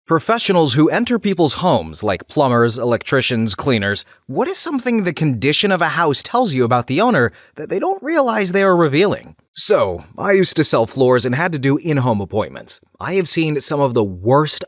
Professionals who enter people's homes, like plumbers, electricians, cleaners, what is something the condition of a house tells you about the owner that they don't realize they are revealing? So, I used to sell floors and had to do in-home appointments. I have seen some of the worst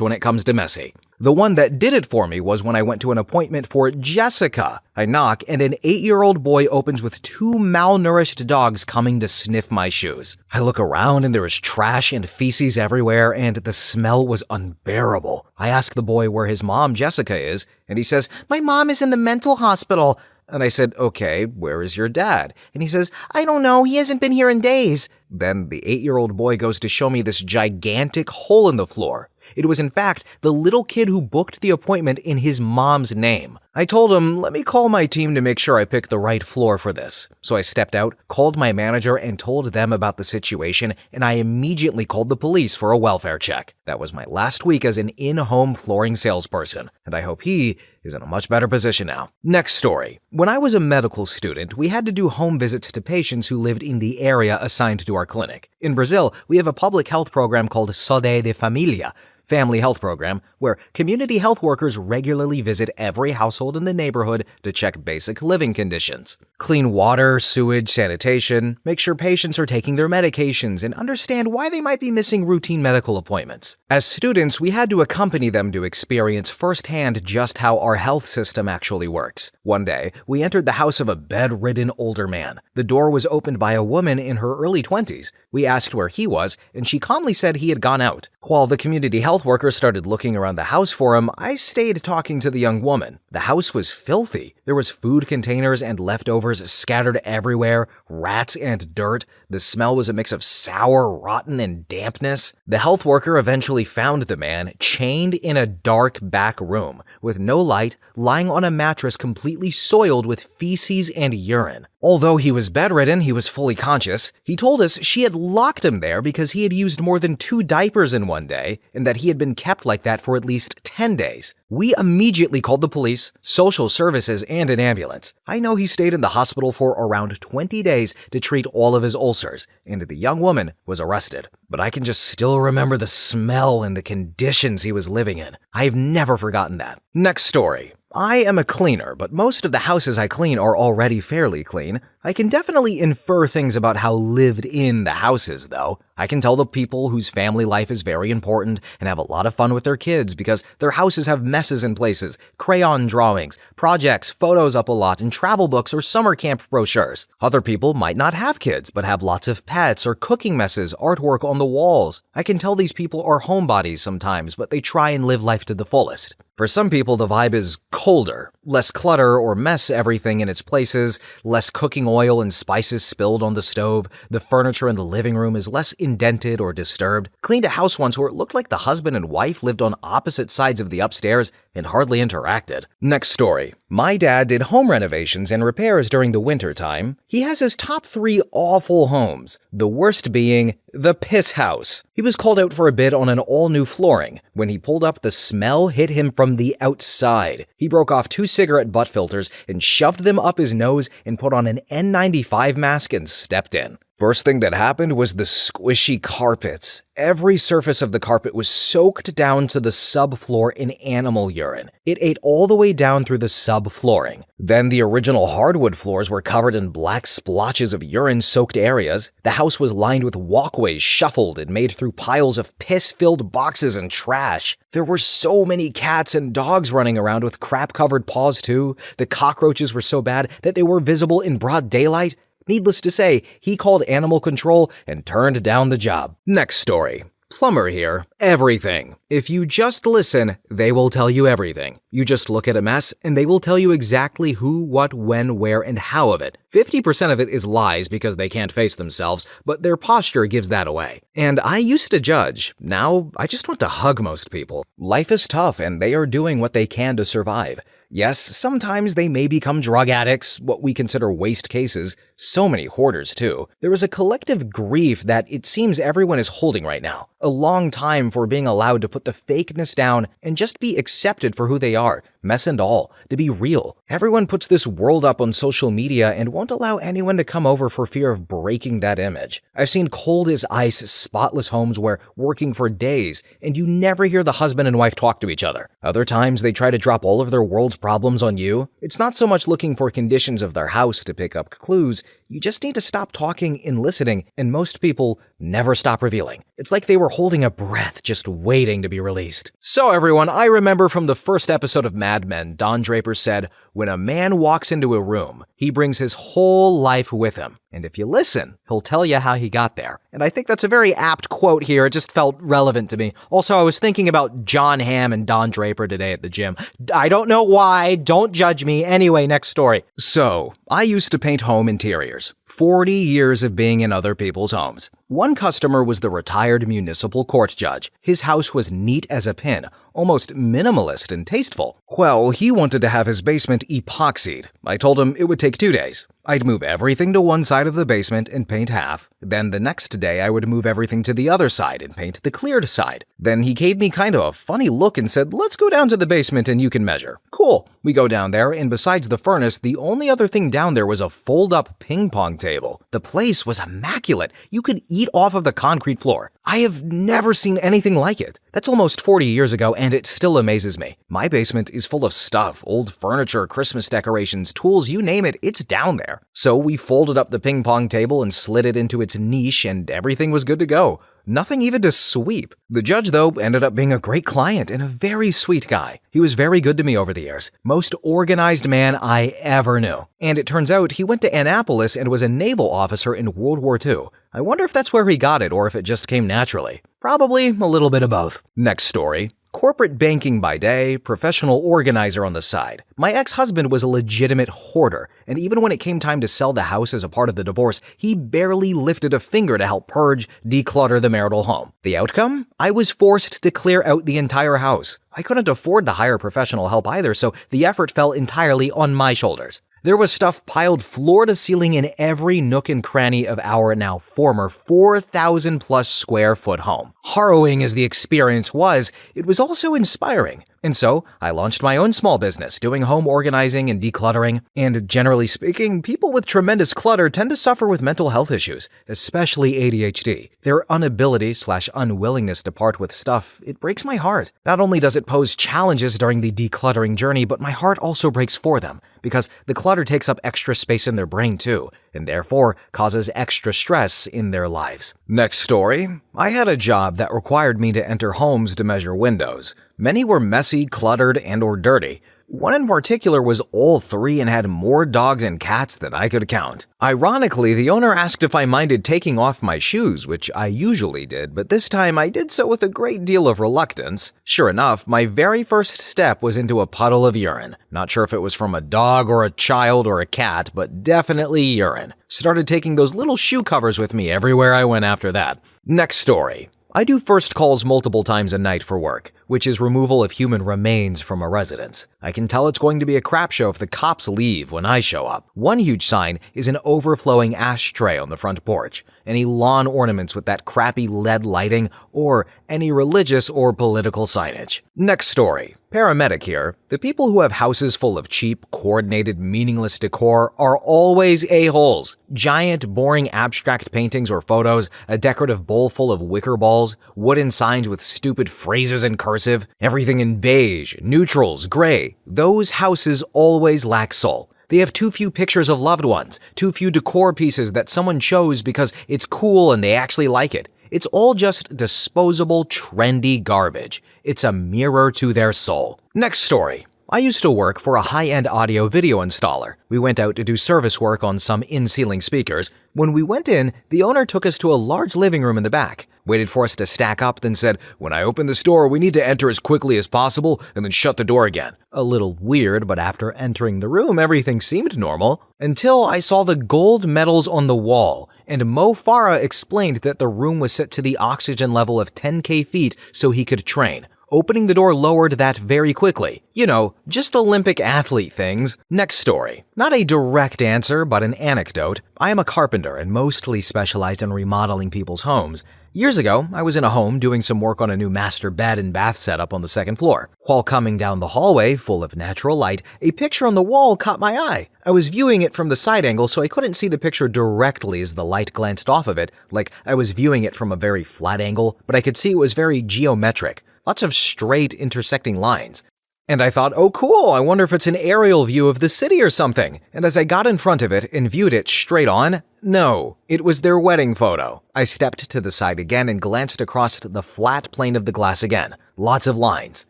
when it comes to messy. The one that did it for me was when I went to an appointment for Jessica. I knock, and an 8-year-old boy opens with 2 malnourished dogs coming to sniff my shoes. I look around and there is trash and feces everywhere, and the smell was unbearable. I ask the boy where his mom, Jessica, is, and he says, "My mom is in the mental hospital." And I said, "Okay, where is your dad?" And he says, "I don't know, he hasn't been here in days." Then the 8-year-old boy goes to show me this gigantic hole in the floor. It was in fact the little kid who booked the appointment in his mom's name. I told him, "Let me call my team to make sure I pick the right floor for this." So I stepped out, called my manager, and told them about the situation, and I immediately called the police for a welfare check. That was my last week as an in-home flooring salesperson, and I hope he is in a much better position now. Next story. When I was a medical student, we had to do home visits to patients who lived in the area assigned to our clinic. In Brazil, we have a public health program called Saúde de Família, family health program, where community health workers regularly visit every household in the neighborhood to check basic living conditions. Clean water, sewage, sanitation, make sure patients are taking their medications, and understand why they might be missing routine medical appointments. As students, we had to accompany them to experience firsthand just how our health system actually works. One day, we entered the house of a bedridden older man. The door was opened by a woman in her early 20s. We asked where he was, and she calmly said he had gone out. While the community health worker started looking around the house for him, I stayed talking to the young woman. The house was filthy. There was food containers and leftovers scattered everywhere, rats and dirt. The smell was a mix of sour, rotten, and dampness. The health worker eventually found the man chained in a dark back room, with no light, lying on a mattress completely soiled with feces and urine. Although he was bedridden, he was fully conscious. He told us she had locked him there because he had used more than 2 diapers in one day, and that he had been kept like that for at least 10 days. We immediately called the police, social services, and an ambulance. I know he stayed in the hospital for around 20 days to treat all of his ulcers, and the young woman was arrested. But I can just still remember the smell and the conditions he was living in. I've never forgotten that. Next story. I am a cleaner, but most of the houses I clean are already fairly clean. I can definitely infer things about how lived in the house is, though. I can tell the people whose family life is very important and have a lot of fun with their kids because their houses have messes in places, crayon drawings, projects, photos up a lot, and travel books or summer camp brochures. Other people might not have kids, but have lots of pets or cooking messes, artwork on the walls. I can tell these people are homebodies sometimes, but they try and live life to the fullest. For some people, the vibe is colder, less clutter or mess everything in its places, less cooking oil and spices spilled on the stove, the furniture in the living room is less indented or disturbed. Cleaned a house once where it looked like the husband and wife lived on opposite sides of the upstairs and hardly interacted. Next story. My dad did home renovations and repairs during the winter time. He has his top 3 awful homes, the worst being the piss house. He was called out for a bid on an all-new flooring. When he pulled up, the smell hit him from the outside. He broke off 2 cigarette butt filters and shoved them up his nose and put on an N95 mask and stepped in. First thing that happened was the squishy carpets. Every surface of the carpet was soaked down to the subfloor in animal urine. It ate all the way down through the subflooring. Then the original hardwood floors were covered in black splotches of urine-soaked areas. The house was lined with walkways shuffled and made through piles of piss-filled boxes and trash. There were so many cats and dogs running around with crap-covered paws too. The cockroaches were so bad that they were visible in broad daylight. Needless to say, he called animal control and turned down the job. Next story. Plumber here. Everything. If you just listen, they will tell you everything. You just look at a mess, and they will tell you exactly who, what, when, where, and how of it. 50% of it is lies because they can't face themselves, but their posture gives that away. And I used to judge. Now, I just want to hug most people. Life is tough, and they are doing what they can to survive. Yes, sometimes they may become drug addicts, what we consider waste cases. So many hoarders, too. There is a collective grief that it seems everyone is holding right now. a long time for being allowed to put the fakeness down and just be accepted for who they are, mess and all, to be real. Everyone puts this world up on social media and won't allow anyone to come over for fear of breaking that image. I've seen cold as ice, spotless homes where working for days, and you never hear the husband and wife talk to each other. Other times, they try to drop all of their world's problems on you. It's not so much looking for conditions of their house to pick up clues, you just need to stop talking and listening, and most people never stop revealing. It's like they were holding a breath just waiting to be released. So everyone, I remember from the first episode of Mad Men, Don Draper said, "When a man walks into a room, he brings his whole life with him. And if you listen, he'll tell you how he got there." And I think that's a very apt quote here. It just felt relevant to me. Also, I was thinking about John Hamm and Don Draper today at the gym. I don't know why. Don't judge me. Anyway, next story. So, I used to paint home interiors. 40 years of being in other people's homes. One customer was the retired municipal court judge. His house was neat as a pin, almost minimalist and tasteful. Well, he wanted to have his basement epoxied. I told him it would take 2 days. I'd move everything to one side of the basement and paint half. Then the next day I would move everything to the other side and paint the cleared side. Then he gave me kind of a funny look and said, "Let's go down to the basement and you can measure." Cool. We go down there, and besides the furnace, the only other thing down there was a fold-up ping pong table. The place was immaculate. You could eat off of the concrete floor. I have never seen anything like it. That's almost 40 years ago, and it still amazes me. My basement is full of stuff, old furniture, Christmas decorations, tools, you name it, it's down there. So we folded up the ping pong table and slid it into its niche, and everything was good to go. Nothing even to sweep. The judge, though, ended up being a great client and a very sweet guy. He was very good to me over the years. Most organized man I ever knew. And it turns out he went to Annapolis and was a naval officer in World War II. I wonder if that's where he got it or if it just came naturally. Probably a little bit of both. Next story. Corporate banking by day, professional organizer on the side. My ex-husband was a legitimate hoarder, and even when it came time to sell the house as a part of the divorce, he barely lifted a finger to help purge, declutter the marital home. The outcome? I was forced to clear out the entire house. I couldn't afford to hire professional help either, so the effort fell entirely on my shoulders. There was stuff piled floor to ceiling in every nook and cranny of our now former 4,000 plus square foot home. Harrowing as the experience was, it was also inspiring. And so, I launched my own small business, doing home organizing and decluttering. And generally speaking, people with tremendous clutter tend to suffer with mental health issues, especially ADHD. Their inability/unwillingness to part with stuff, it breaks my heart. Not only does it pose challenges during the decluttering journey, but my heart also breaks for them, because the clutter takes up extra space in their brain too, and therefore causes extra stress in their lives. Next story. I had a job that required me to enter homes to measure windows. Many were messy, cluttered, and/or dirty. One in particular was all three and had more dogs and cats than I could count. Ironically, the owner asked if I minded taking off my shoes, which I usually did, but this time I did so with a great deal of reluctance. Sure enough, my very first step was into a puddle of urine. Not sure if it was from a dog or a child or a cat, but definitely urine. Started taking those little shoe covers with me everywhere I went after that. Next story. I do first calls multiple times a night for work, which is removal of human remains from a residence. I can tell it's going to be a crap show if the cops leave when I show up. One huge sign is an overflowing ashtray on the front porch, any lawn ornaments with that crappy LED lighting, or any religious or political signage. Next story. Paramedic here. The people who have houses full of cheap, coordinated, meaningless decor are always a-holes. Giant, boring abstract paintings or photos, a decorative bowl full of wicker balls, wooden signs with stupid phrases in cursive, everything in beige, neutrals, gray. Those houses always lack soul. They have too few pictures of loved ones, too few decor pieces that someone chose because it's cool and they actually like it. It's all just disposable, trendy garbage. It's a mirror to their soul. Next story. I used to work for a high-end audio-video installer. We went out to do service work on some in-ceiling speakers. When we went in, the owner took us to a large living room in the back, waited for us to stack up, then said, "When I open this door, we need to enter as quickly as possible, and then shut the door again." A little weird, but after entering the room, everything seemed normal, until I saw the gold medals on the wall, and Mo Farah explained that the room was set to the oxygen level of 10K feet so he could train. Opening the door lowered that very quickly. You know, just Olympic athlete things. Next story. Not a direct answer, but an anecdote. I am a carpenter and mostly specialized in remodeling people's homes. Years ago, I was in a home doing some work on a new master bed and bath setup on the second floor. While coming down the hallway, full of natural light, a picture on the wall caught my eye. I was viewing it from the side angle, so I couldn't see the picture directly as the light glanced off of it, like I was viewing it from a very flat angle, but I could see it was very geometric. Lots of straight, intersecting lines. And I thought, oh cool, I wonder if it's an aerial view of the city or something. And as I got in front of it and viewed it straight on, no, it was their wedding photo. I stepped to the side again and glanced across the flat plane of the glass again. Lots of lines.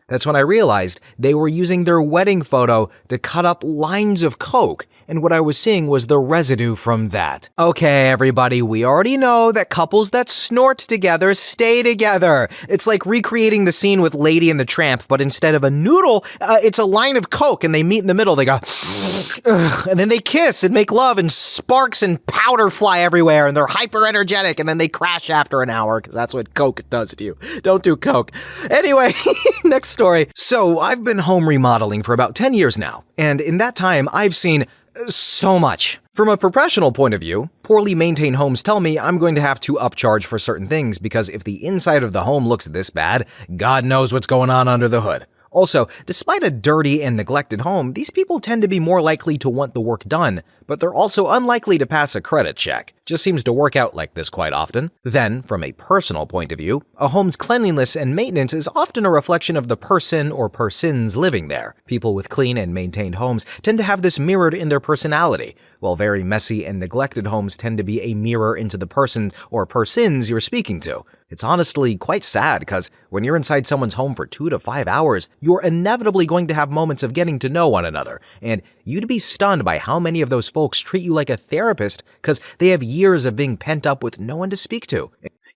That's when I realized they were using their wedding photo to cut up lines of coke, and what I was seeing was the residue from that. Okay, everybody, we already know that couples that snort together stay together. It's like recreating the scene with Lady and the Tramp, but instead of a noodle, it's a line of coke, and they meet in the middle. They go, and then they kiss and make love, and sparks and powder fly everywhere, and they're hyper energetic, and then they crash after an hour, because that's what coke does to you. Don't do coke. Anyway, next story. So I've been home remodeling for about 10 years now, and in that time, I've seen so much. From a professional point of view, poorly maintained homes tell me I'm going to have to upcharge for certain things because if the inside of the home looks this bad, God knows what's going on under the hood. Also, despite a dirty and neglected home, these people tend to be more likely to want the work done, but they're also unlikely to pass a credit check. Just seems to work out like this quite often. Then, from a personal point of view, a home's cleanliness and maintenance is often a reflection of the person or persons living there. People with clean and maintained homes tend to have this mirrored in their personality, while very messy and neglected homes tend to be a mirror into the person or persons you're speaking to. It's honestly quite sad because when you're inside someone's home for 2 to 5 hours, you're inevitably going to have moments of getting to know one another, and you'd be stunned by how many of those folks treat you like a therapist because they have years of being pent up with no one to speak to.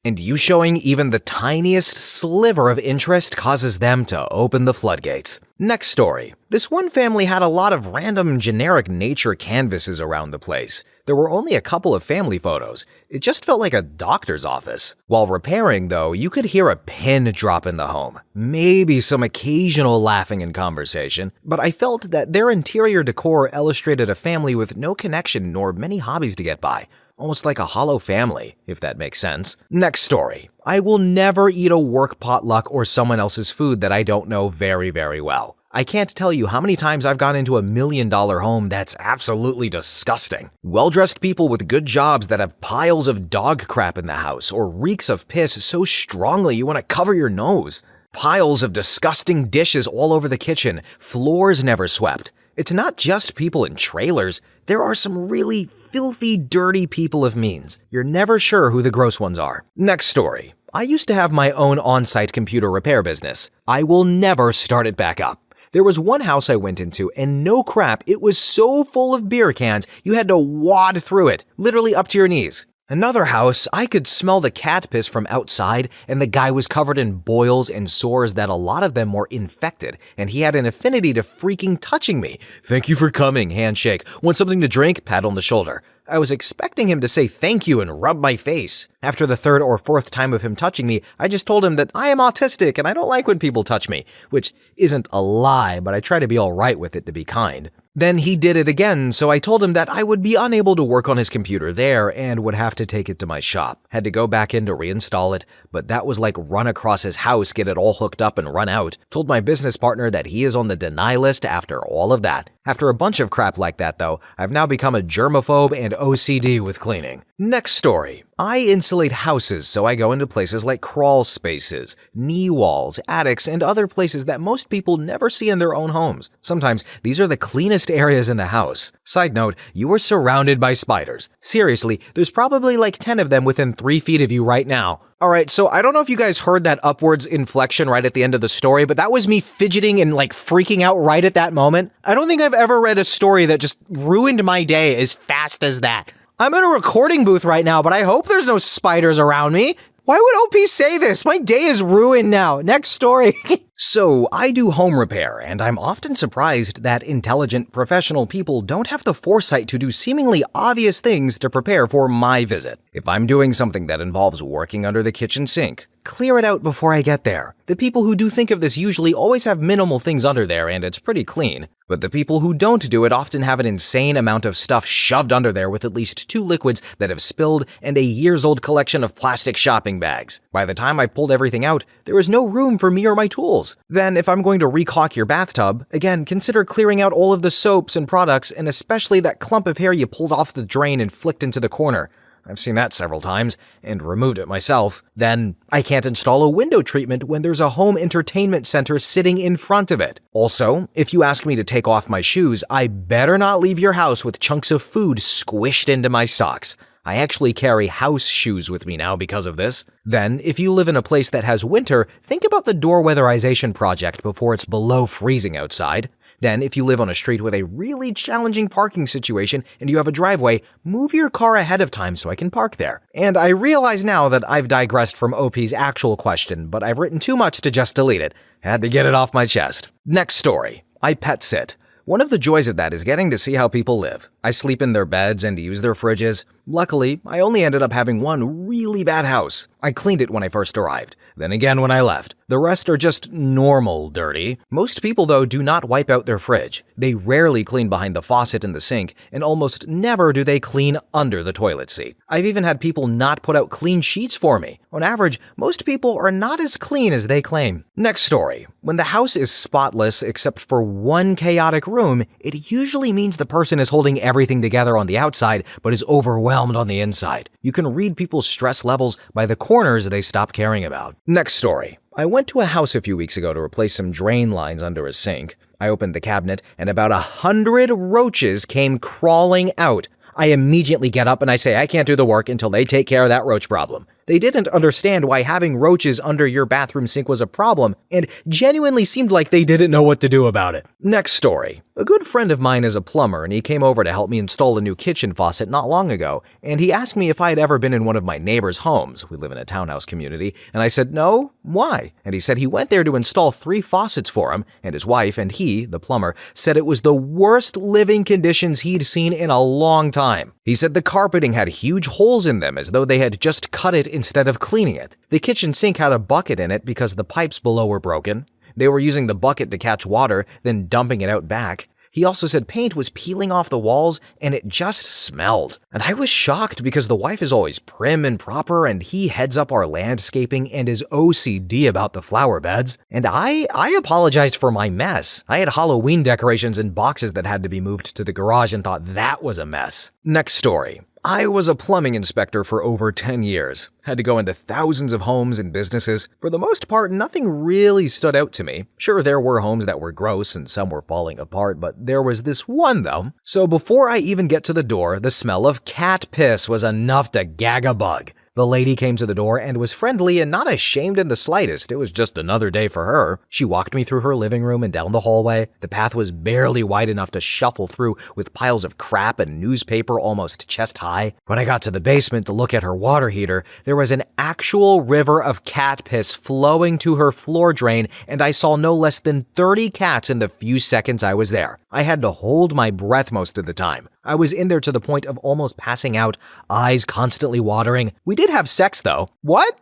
And you showing even the tiniest sliver of interest causes them to open the floodgates. Next story. This one family had a lot of random generic nature canvases around the place. There were only a couple of family photos. It just felt like a doctor's office. While repairing, though, you could hear a pin drop in the home. Maybe some occasional laughing and conversation, but I felt that their interior decor illustrated a family with no connection nor many hobbies to get by. Almost like a hollow family, if that makes sense. Next story. I will never eat a work potluck or someone else's food that I don't know very, very well. I can't tell you how many times I've gone into $1 million home that's absolutely disgusting. Well-dressed people with good jobs that have piles of dog crap in the house or reeks of piss so strongly you want to cover your nose. Piles of disgusting dishes all over the kitchen, floors never swept. It's not just people in trailers. There are some really filthy, dirty people of means. You're never sure who the gross ones are. Next story. I used to have my own on-site computer repair business. I will never start it back up. There was one house I went into, and no crap, it was so full of beer cans, you had to wad through it, literally up to your knees. Another house, I could smell the cat piss from outside, and the guy was covered in boils and sores that a lot of them were infected, and he had an affinity to freaking touching me. Thank you for coming, handshake. Want something to drink? Pat on the shoulder. I was expecting him to say thank you and rub my face. After the third or fourth time of him touching me, I just told him that I am autistic and I don't like when people touch me, which isn't a lie, but I try to be all right with it to be kind. Then he did it again, so I told him that I would be unable to work on his computer there and would have to take it to my shop. Had to go back in to reinstall it, but that was like run across his house, get it all hooked up and run out. Told my business partner that he is on the deny list after all of that. After a bunch of crap like that though, I've now become a germaphobe and OCD with cleaning. Next story. I insulate houses, so I go into places like crawl spaces, knee walls, attics, and other places that most people never see in their own homes. Sometimes these are the cleanest areas in the house. Side note, you are surrounded by spiders. Seriously, there's probably like 10 of them within 3 feet of you right now. Alright, so I don't know if you guys heard that upwards inflection right at the end of the story, but that was me fidgeting and like freaking out right at that moment. I don't think I've ever read a story that just ruined my day as fast as that. I'm in a recording booth right now, but I hope there's no spiders around me. Why would OP say this? My day is ruined now. Next story. So, I do home repair, and I'm often surprised that intelligent, professional people don't have the foresight to do seemingly obvious things to prepare for my visit. If I'm doing something that involves working under the kitchen sink, clear it out before I get there. The people who do think of this usually always have minimal things under there and it's pretty clean. But the people who don't do it often have an insane amount of stuff shoved under there with at least 2 liquids that have spilled and a years-old collection of plastic shopping bags. By the time I pulled everything out, there was no room for me or my tools. Then, if I'm going to recaulk your bathtub, again, consider clearing out all of the soaps and products and especially that clump of hair you pulled off the drain and flicked into the corner. I've seen that several times, and removed it myself. Then, I can't install a window treatment when there's a home entertainment center sitting in front of it. Also, if you ask me to take off my shoes, I better not leave your house with chunks of food squished into my socks. I actually carry house shoes with me now because of this. Then, if you live in a place that has winter, think about the door weatherization project before it's below freezing outside. Then, if you live on a street with a really challenging parking situation and you have a driveway, move your car ahead of time so I can park there. And I realize now that I've digressed from OP's actual question, but I've written too much to just delete it. Had to get it off my chest. Next story. I pet sit. One of the joys of that is getting to see how people live. I sleep in their beds and use their fridges. Luckily, I only ended up having one really bad house. I cleaned it when I first arrived, then again when I left. The rest are just normal dirty. Most people, though, do not wipe out their fridge. They rarely clean behind the faucet in the sink, and almost never do they clean under the toilet seat. I've even had people not put out clean sheets for me. On average, most people are not as clean as they claim. Next story. When the house is spotless except for one chaotic room, it usually means the person is holding everything together on the outside but is overwhelmed on the inside. You can read people's stress levels by the corners they stop caring about. Next story. I went to a house a few weeks ago to replace some drain lines under a sink. I opened the cabinet and about 100 roaches came crawling out. I immediately get up and I say I can't do the work until they take care of that roach problem. They didn't understand why having roaches under your bathroom sink was a problem and genuinely seemed like they didn't know what to do about it. Next story. A good friend of mine is a plumber and he came over to help me install a new kitchen faucet not long ago, and he asked me if I had ever been in one of my neighbor's homes. We live in a townhouse community, and I said no. Why? And he said he went there to install 3 faucets for him, and his wife and he, the plumber, said it was the worst living conditions he'd seen in a long time. He said the carpeting had huge holes in them as though they had just cut it instead of cleaning it. The kitchen sink had a bucket in it because the pipes below were broken. They were using the bucket to catch water, then dumping it out back. He also said paint was peeling off the walls and it just smelled. And I was shocked because the wife is always prim and proper and he heads up our landscaping and is OCD about the flower beds. And I apologized for my mess. I had Halloween decorations in boxes that had to be moved to the garage and thought that was a mess. Next story. I was a plumbing inspector for over 10 years. Had to go into thousands of homes and businesses. For the most part, nothing really stood out to me. Sure, there were homes that were gross and some were falling apart, but there was this one though. So before I even get to the door, the smell of cat piss was enough to gag a bug. The lady came to the door and was friendly and not ashamed in the slightest. It was just another day for her. She walked me through her living room and down the hallway. The path was barely wide enough to shuffle through with piles of crap and newspaper almost chest high. When I got to the basement to look at her water heater, there was an actual river of cat piss flowing to her floor drain, and I saw no less than 30 cats in the few seconds I was there. I had to hold my breath most of the time. I was in there to the point of almost passing out, eyes constantly watering. We did have sex though. What?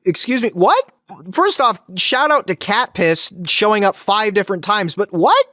Excuse me, what? First off, shout out to cat piss showing up 5 different times, but what?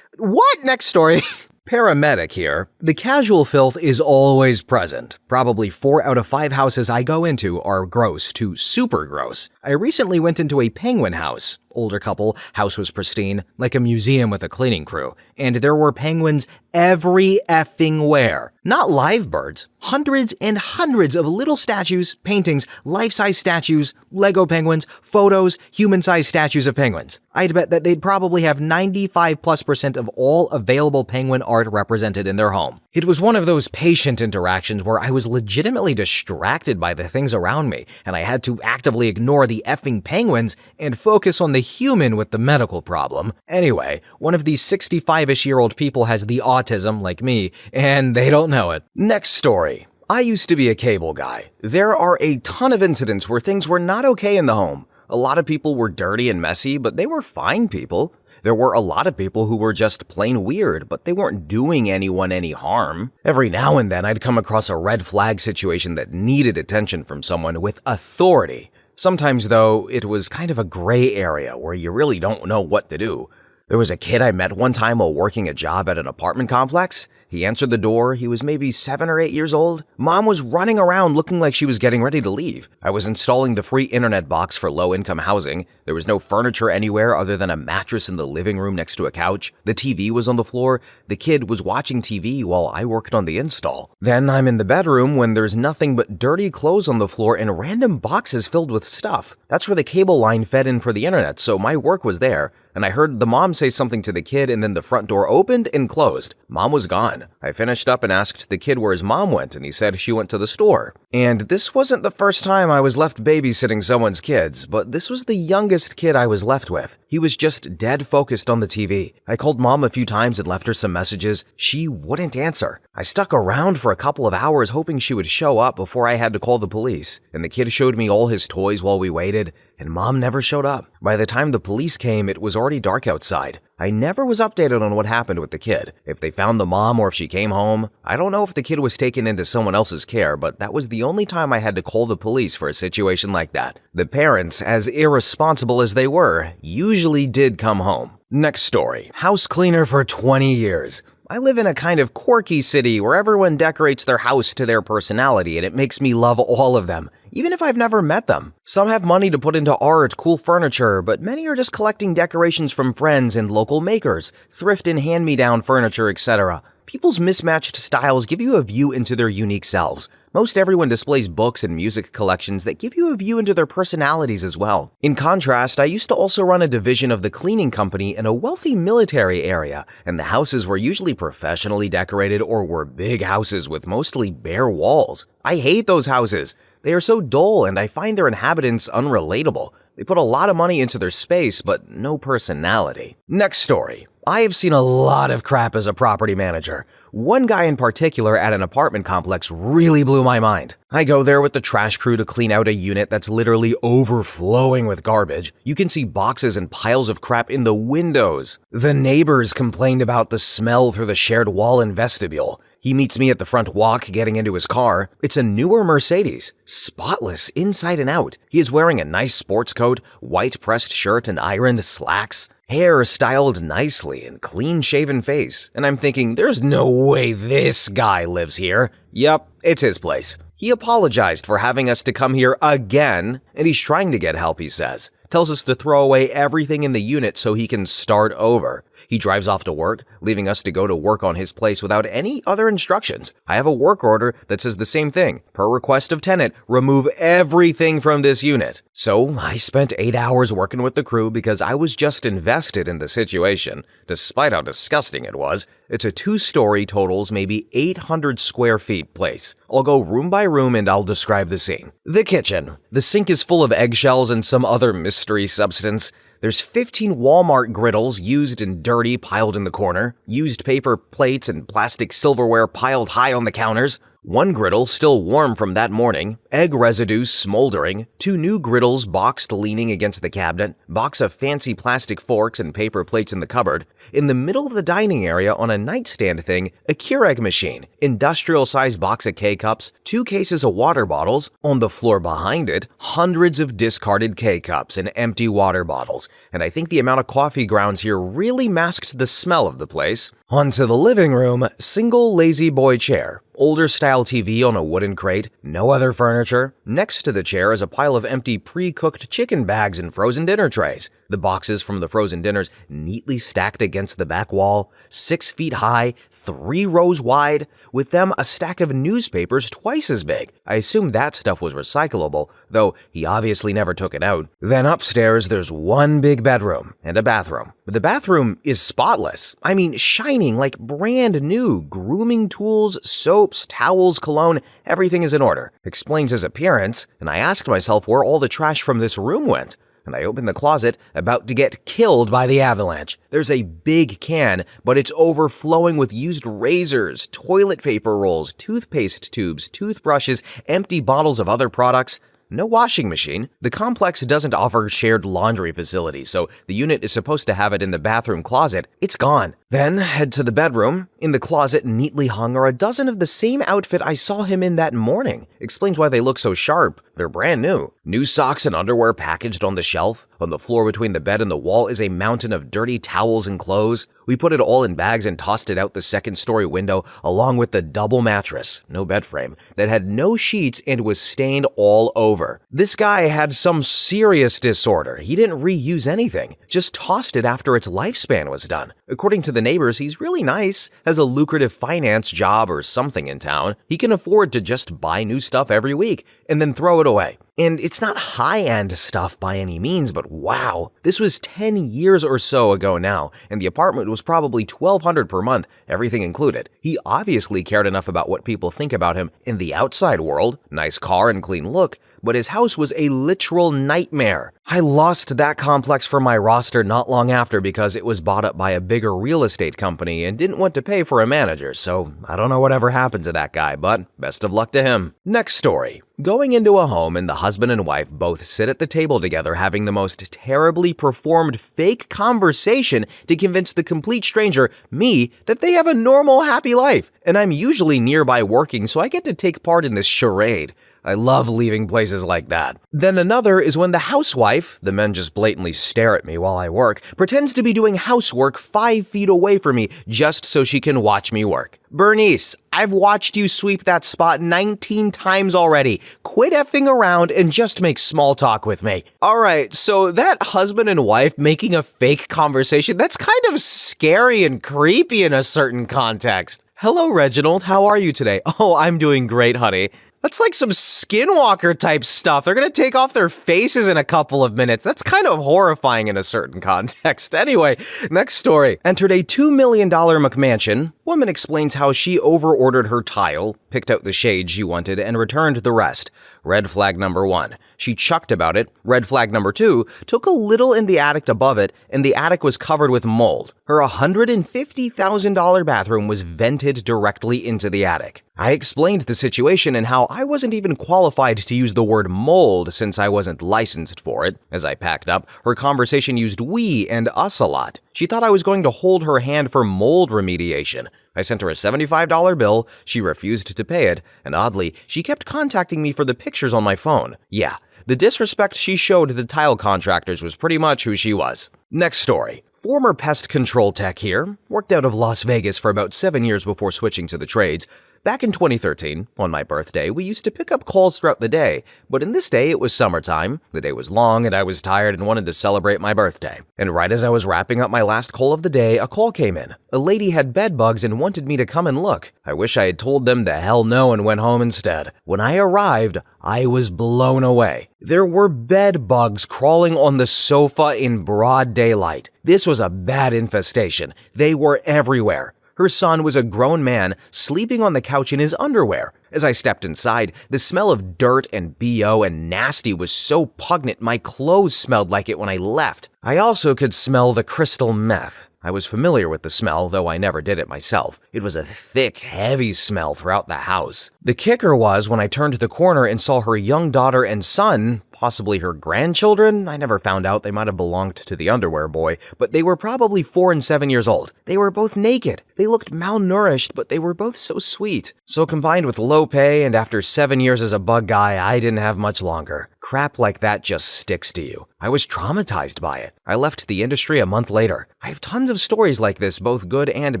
What? Next story. Paramedic here. The casual filth is always present. Probably 4 out of 5 houses I go into are gross to super gross. I recently went into a penguin house. Older couple, house was pristine, like a museum with a cleaning crew. And there were penguins every effing where. Not live birds. Hundreds and hundreds of little statues, paintings, life-size statues, Lego penguins, photos, human-sized statues of penguins. I'd bet that they'd probably have 95+% of all available penguin art represented in their home. It was one of those patient interactions where I was legitimately distracted by the things around me, and I had to actively ignore the effing penguins and focus on the human with the medical problem. Anyway, one of these 65-ish-year-old people has the autism, like me, and they don't know it. Next story. I used to be a cable guy. There are a ton of incidents where things were not okay in the home. A lot of people were dirty and messy, but they were fine people. There were a lot of people who were just plain weird, but they weren't doing anyone any harm. Every now and then, I'd come across a red flag situation that needed attention from someone with authority. Sometimes, though, it was kind of a gray area where you really don't know what to do. There was a kid I met one time while working a job at an apartment complex. He answered the door. He was maybe 7 or 8 years old. Mom was running around looking like she was getting ready to leave. I was installing the free internet box for low-income housing. There was no furniture anywhere other than a mattress in the living room next to a couch. The TV was on the floor. The kid was watching TV while I worked on the install. Then I'm in the bedroom when there's nothing but dirty clothes on the floor and random boxes filled with stuff. That's where the cable line fed in for the internet, so my work was there. And I heard the mom say something to the kid, and then the front door opened and closed. Mom was gone. I finished up and asked the kid where his mom went, and he said she went to the store. And this wasn't the first time I was left babysitting someone's kids, but this was the youngest kid I was left with. He was just dead focused on the TV. I called Mom a few times and left her some messages. She wouldn't answer. I stuck around for a couple of hours hoping she would show up before I had to call the police, and the kid showed me all his toys while we waited, and Mom never showed up. By the time the police came, it was already dark outside. I never was updated on what happened with the kid. If they found the mom or if she came home. I don't know if the kid was taken into someone else's care, but that was the only time I had to call the police for a situation like that. The parents, as irresponsible as they were, usually did come home. Next story. House cleaner for 20 years. I live in a kind of quirky city where everyone decorates their house to their personality, and it makes me love all of them, even if I've never met them. Some have money to put into art, cool furniture, but many are just collecting decorations from friends and local makers, thrift and hand-me-down furniture, etc. People's mismatched styles give you a view into their unique selves. Most everyone displays books and music collections that give you a view into their personalities as well. In contrast, I used to also run a division of the cleaning company in a wealthy military area, and the houses were usually professionally decorated or were big houses with mostly bare walls. I hate those houses. They are so dull, and I find their inhabitants unrelatable. They put a lot of money into their space, but no personality. Next story. I have seen a lot of crap as a property manager. One guy in particular at an apartment complex really blew my mind. I go there with the trash crew to clean out a unit that's literally overflowing with garbage. You can see boxes and piles of crap in the windows. The neighbors complained about the smell through the shared wall and vestibule. He meets me at the front walk getting into his car. It's a newer Mercedes, spotless inside and out. He is wearing a nice sports coat, white pressed shirt and ironed slacks. Hair styled nicely and clean-shaven face, and I'm thinking, there's no way this guy lives here. Yup, it's his place. He apologized for having us to come here again, and he's trying to get help, he says. Tells us to throw away everything in the unit so he can start over. He drives off to work, leaving us to go to work on his place without any other instructions. I have a work order that says the same thing. Per request of tenant, remove everything from this unit. So I spent 8 hours working with the crew because I was just invested in the situation. Despite how disgusting it was, it's a 2-story, totals maybe 800 square feet place. I'll go room by room and I'll describe the scene. The kitchen. The sink is full of eggshells and some other mystery substance. There's 15 Walmart griddles, used and dirty, piled in the corner. Used paper plates and plastic silverware piled high on the counters. One griddle still warm from that morning. Egg residue smoldering. 2 new griddles boxed leaning against the cabinet. Box of fancy plastic forks and paper plates in the cupboard. In the middle of the dining area on a nightstand thing, a Keurig machine. Industrial-sized box of K-cups. 2 cases of water bottles. On the floor behind it, hundreds of discarded K-cups and empty water bottles. And I think the amount of coffee grounds here really masked the smell of the place. Onto the living room, single lazy boy chair. Older style TV on a wooden crate, no other furniture. Next to the chair is a pile of empty pre-cooked chicken bags and frozen dinner trays. The boxes from the frozen dinners neatly stacked against the back wall, 6 feet high, 3 rows wide, with them a stack of newspapers twice as big. I assume that stuff was recyclable, though he obviously never took it out. Then upstairs there's one big bedroom and a bathroom. But the bathroom is spotless. I mean, shining like brand new. Grooming tools, soaps, towels, cologne, everything is in order. Explains his appearance, and I asked myself where all the trash from this room went. And I opened the closet, about to get killed by the avalanche. There's a big can, but it's overflowing with used razors, toilet paper rolls, toothpaste tubes, toothbrushes, empty bottles of other products. No washing machine. The complex doesn't offer shared laundry facilities, so the unit is supposed to have it in the bathroom closet. It's gone. Then head to the bedroom. In the closet, neatly hung, are a dozen of the same outfit I saw him in that morning. Explains why they look so sharp. They're brand new. New socks and underwear packaged on the shelf. On the floor between the bed and the wall is a mountain of dirty towels and clothes. We put it all in bags and tossed it out the second-story window along with the double mattress, no bed frame, that had no sheets and was stained all over. This guy had some serious disorder. He didn't reuse anything, just tossed it after its lifespan was done. According to the neighbors, he's really nice, has a lucrative finance job or something in town. He can afford to just buy new stuff every week and then throw it away. And it's not high-end stuff by any means, but wow, this was 10 years or so ago now, and the apartment was probably $1,200 per month, everything included. He obviously cared enough about what people think about him in the outside world, nice car and clean look, but his house was a literal nightmare. I lost that complex from my roster not long after because it was bought up by a bigger real estate company and didn't want to pay for a manager, so I don't know whatever happened to that guy, but best of luck to him. Next story. Going into a home and the husband and wife both sit at the table together having the most terribly performed fake conversation to convince the complete stranger, me, that they have a normal, happy life, and I'm usually nearby working, so I get to take part in this charade. I love leaving places like that. Then another is when the housewife, the men just blatantly stare at me while I work, pretends to be doing housework 5 feet away from me just so she can watch me work. Bernice, I've watched you sweep that spot 19 times already. Quit effing around and just make small talk with me. Alright, so that husband and wife making a fake conversation, that's kind of scary and creepy in a certain context. Hello, Reginald, how are you today? Oh, I'm doing great, honey. That's like some Skinwalker type stuff. They're gonna take off their faces in a couple of minutes. That's kind of horrifying in a certain context. Anyway, next story. Entered a $2 million McMansion. Woman explains how she overordered her tile, picked out the shade she wanted, and returned the rest. Red flag number 1. She chucked about it. Red flag number 2. Took a little in the attic above it, and the attic was covered with mold. Her $150,000 bathroom was vented directly into the attic. I explained the situation and how I wasn't even qualified to use the word mold since I wasn't licensed for it. As I packed up, her conversation used we and us a lot. She thought I was going to hold her hand for mold remediation. I sent her a $75 bill, she refused to pay it, and oddly, she kept contacting me for the pictures on my phone. Yeah, the disrespect she showed the tile contractors was pretty much who she was. Next story. Former pest control tech here, worked out of Las Vegas for about 7 years before switching to the trades. Back in 2013, on my birthday, we used to pick up calls throughout the day, but in this day it was summertime, the day was long, and I was tired and wanted to celebrate my birthday. And right as I was wrapping up my last call of the day, a call came in. A lady had bed bugs and wanted me to come and look. I wish I had told them to hell no and went home instead. When I arrived, I was blown away. There were bed bugs crawling on the sofa in broad daylight. This was a bad infestation. They were everywhere. Her son was a grown man sleeping on the couch in his underwear. As I stepped inside, the smell of dirt and BO and nasty was so pungent my clothes smelled like it when I left. I also could smell the crystal meth. I was familiar with the smell, though I never did it myself. It was a thick, heavy smell throughout the house. The kicker was when I turned the corner and saw her young daughter and son, possibly her grandchildren. I never found out, they might have belonged to the underwear boy, but they were probably 4 and 7 years old. They were both naked. They looked malnourished, but they were both so sweet. So combined with low pay and after 7 years as a bug guy, I didn't have much longer. Crap like that just sticks to you. I was traumatized by it. I left the industry a month later. I have tons of stories like this, both good and